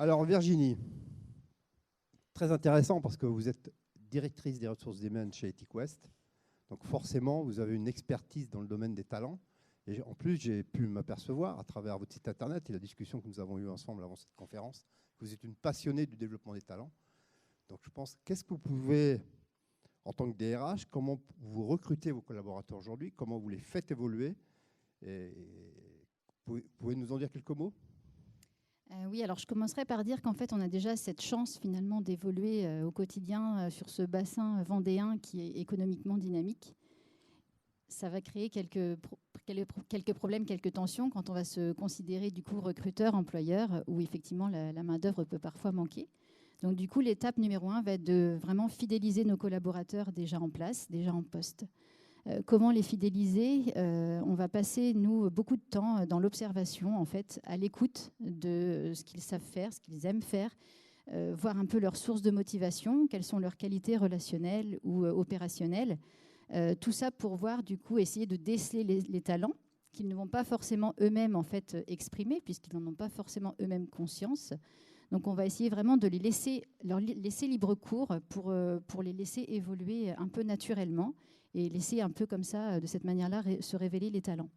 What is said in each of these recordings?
Alors Virginie, très intéressant parce que vous êtes directrice des ressources humaines chez EthiqueWest. Donc forcément, vous avez une expertise dans le domaine des talents. Et en plus, j'ai pu m'apercevoir à travers votre site internet et la discussion que nous avons eue ensemble avant cette conférence, que vous êtes une passionnée du développement des talents. Donc je pense, qu'est-ce que vous pouvez, en tant que DRH, comment vous recrutez vos collaborateurs aujourd'hui, comment vous les faites évoluer et pouvez nous en dire quelques mots? Oui, alors je commencerai par dire qu'en fait, on a déjà cette chance finalement d'évoluer au quotidien sur ce bassin vendéen qui est économiquement dynamique. Ça va créer quelques problèmes, quelques tensions quand on va se considérer du coup recruteur, employeur, où effectivement la main-d'œuvre peut parfois manquer. Donc du coup, l'étape numéro 1 va être de vraiment fidéliser nos collaborateurs déjà en place, déjà en poste. Comment les fidéliser? On va passer, nous, beaucoup de temps dans l'observation, en fait, à l'écoute de ce qu'ils savent faire, ce qu'ils aiment faire, voir un peu leurs sources de motivation, quelles sont leurs qualités relationnelles ou opérationnelles. Tout ça pour voir, du coup, essayer de déceler les talents qu'ils ne vont pas forcément eux-mêmes, en fait, exprimer, puisqu'ils n'en ont pas forcément eux-mêmes conscience. Donc, on va essayer vraiment de leur laisser libre cours pour les laisser évoluer un peu naturellement et laisser un peu comme ça, de cette manière-là, se révéler les talents.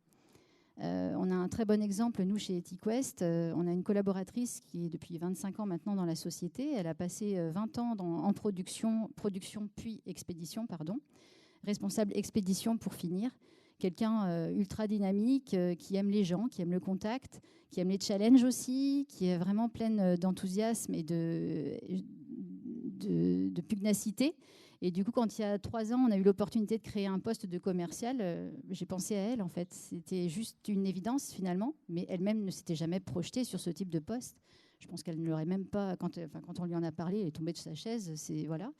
On a un très bon exemple, nous, chez EthiqueWest. On a une collaboratrice qui est depuis 25 ans maintenant dans la société. Elle a passé 20 ans en production puis expédition, responsable expédition pour finir. Quelqu'un ultra dynamique, qui aime les gens, qui aime le contact, qui aime les challenges aussi, qui est vraiment pleine d'enthousiasme et de pugnacité. Et du coup, quand il y a 3 ans, on a eu l'opportunité de créer un poste de commercial, j'ai pensé à elle, en fait. C'était juste une évidence, finalement, mais elle-même ne s'était jamais projetée sur ce type de poste. Je pense qu'elle ne l'aurait même pas, quand on lui en a parlé, elle est tombée de sa chaise, voilà.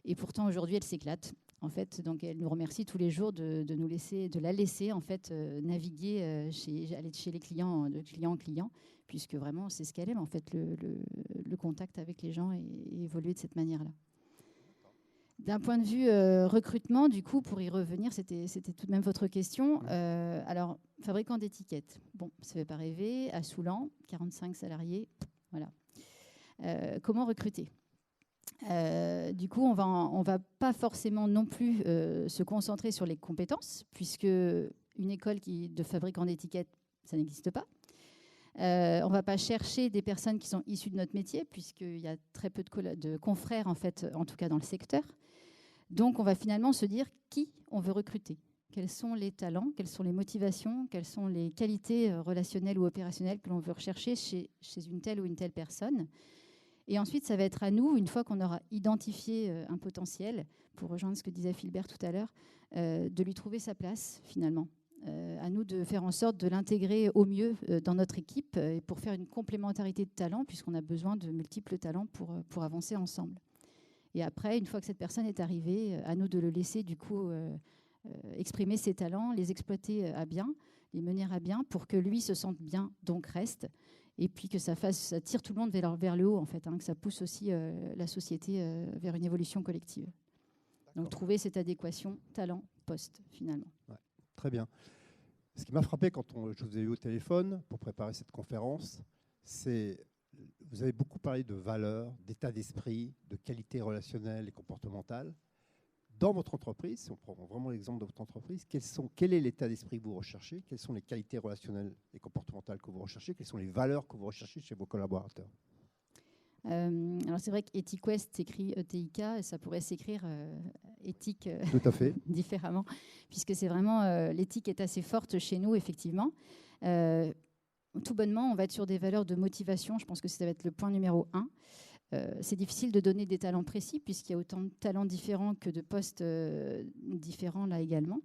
Et pourtant, aujourd'hui, elle s'éclate, en fait. Donc, elle nous remercie tous les jours de la laisser, en fait, naviguer, aller chez les clients, de client en client, puisque vraiment, c'est ce qu'elle aime, en fait, le contact avec les gens et évoluer de cette manière-là. D'un point de vue recrutement, du coup, pour y revenir, c'était tout de même votre question. Alors, fabricant d'étiquettes, bon, ça ne fait pas rêver, à Soulan, 45 salariés, voilà. Comment recruter? Du coup, on va pas forcément non plus se concentrer sur les compétences, puisque une école de fabricant d'étiquettes, ça n'existe pas. On ne va pas chercher des personnes qui sont issues de notre métier, puisqu'il y a très peu de confrères, en fait, en tout cas dans le secteur. Donc, on va finalement se dire qui on veut recruter. Quels sont les talents, quelles sont les motivations, quelles sont les qualités relationnelles ou opérationnelles que l'on veut rechercher chez une telle ou une telle personne. Et ensuite, ça va être à nous, une fois qu'on aura identifié un potentiel, pour rejoindre ce que disait Philbert tout à l'heure, de lui trouver sa place, finalement. À nous de faire en sorte de l'intégrer au mieux dans notre équipe et pour faire une complémentarité de talents, puisqu'on a besoin de multiples talents pour avancer ensemble. Et après, une fois que cette personne est arrivée, à nous de le laisser du coup exprimer ses talents, les exploiter à bien, les mener à bien pour que lui se sente bien, donc reste. Et puis que ça tire tout le monde vers le haut, en fait, que ça pousse aussi la société vers une évolution collective. Donc trouver cette adéquation talent-poste, finalement. Ouais, très bien. Ce qui m'a frappé quand je vous ai eu au téléphone pour préparer cette conférence, c'est vous avez beaucoup parlé de valeurs, d'état d'esprit, de qualité relationnelle et comportementale. Dans votre entreprise, si on prend vraiment l'exemple de votre entreprise, quel est l'état d'esprit que vous recherchez? Quelles sont les qualités relationnelles et comportementales que vous recherchez? Quelles sont les valeurs que vous recherchez chez vos collaborateurs? Alors c'est vrai qu'EthiqueWest s'écrit ETIK, et ça pourrait s'écrire éthique Tout à fait. différemment, puisque c'est vraiment l'éthique est assez forte chez nous, effectivement. Tout bonnement, on va être sur des valeurs de motivation. Je pense que ça va être le point numéro 1. C'est difficile de donner des talents précis puisqu'il y a autant de talents différents que de postes différents là également.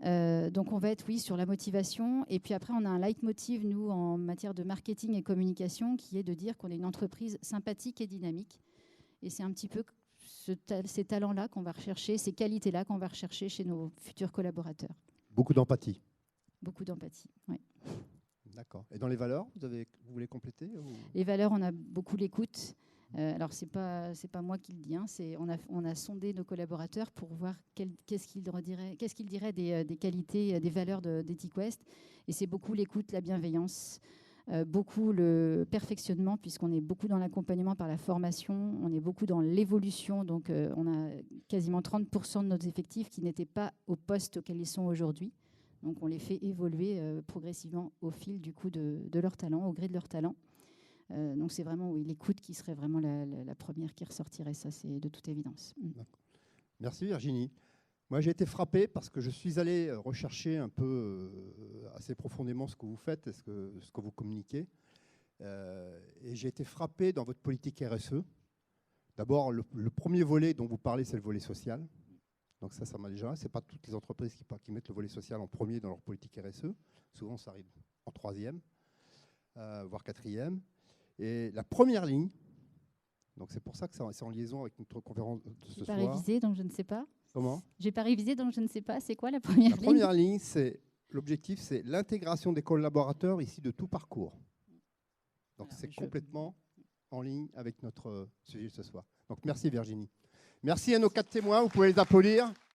Donc on va être, oui, sur la motivation. Et puis après, on a un leitmotiv, nous, en matière de marketing et communication, qui est de dire qu'on est une entreprise sympathique et dynamique. Et c'est un petit peu ces talents-là qu'on va rechercher, ces qualités-là qu'on va rechercher chez nos futurs collaborateurs. Beaucoup d'empathie. Beaucoup d'empathie, oui. D'accord. Et dans les valeurs, vous voulez compléter ou... Les valeurs, on a beaucoup l'écoute. Alors, c'est pas moi qui le dis. On a sondé nos collaborateurs pour voir qu'est-ce qu'ils diraient des qualités, des valeurs d'EthiqueWest. Et c'est beaucoup l'écoute, la bienveillance, beaucoup le perfectionnement, puisqu'on est beaucoup dans l'accompagnement par la formation, on est beaucoup dans l'évolution, donc on a quasiment 30% de nos effectifs qui n'étaient pas au poste auquel ils sont aujourd'hui. Donc on les fait évoluer progressivement au fil du coup de leur talent, au gré de leur talent. Donc c'est vraiment l'écoute qui serait vraiment la première qui ressortirait, ça c'est de toute évidence. Merci Virginie. Moi j'ai été frappé parce que je suis allé rechercher un peu assez profondément ce que vous faites et ce que vous communiquez. Et j'ai été frappé dans votre politique RSE. D'abord, le premier volet dont vous parlez, c'est le volet social. Donc ça m'a déjà... Ce n'est pas toutes les entreprises qui mettent le volet social en premier dans leur politique RSE. Souvent, ça arrive en troisième, voire quatrième. Et la première ligne, donc c'est pour ça que c'est en liaison avec notre conférence de ce soir. Je n'ai pas révisé, donc je ne sais pas. Comment ? J'ai pas révisé, donc je ne sais pas. C'est quoi la première ligne ? La première ligne, l'objectif, c'est l'intégration des collaborateurs ici de tout parcours. Donc c'est complètement en ligne avec notre sujet de ce soir. Donc merci Virginie. Merci à nos 4 témoins, vous pouvez les applaudir.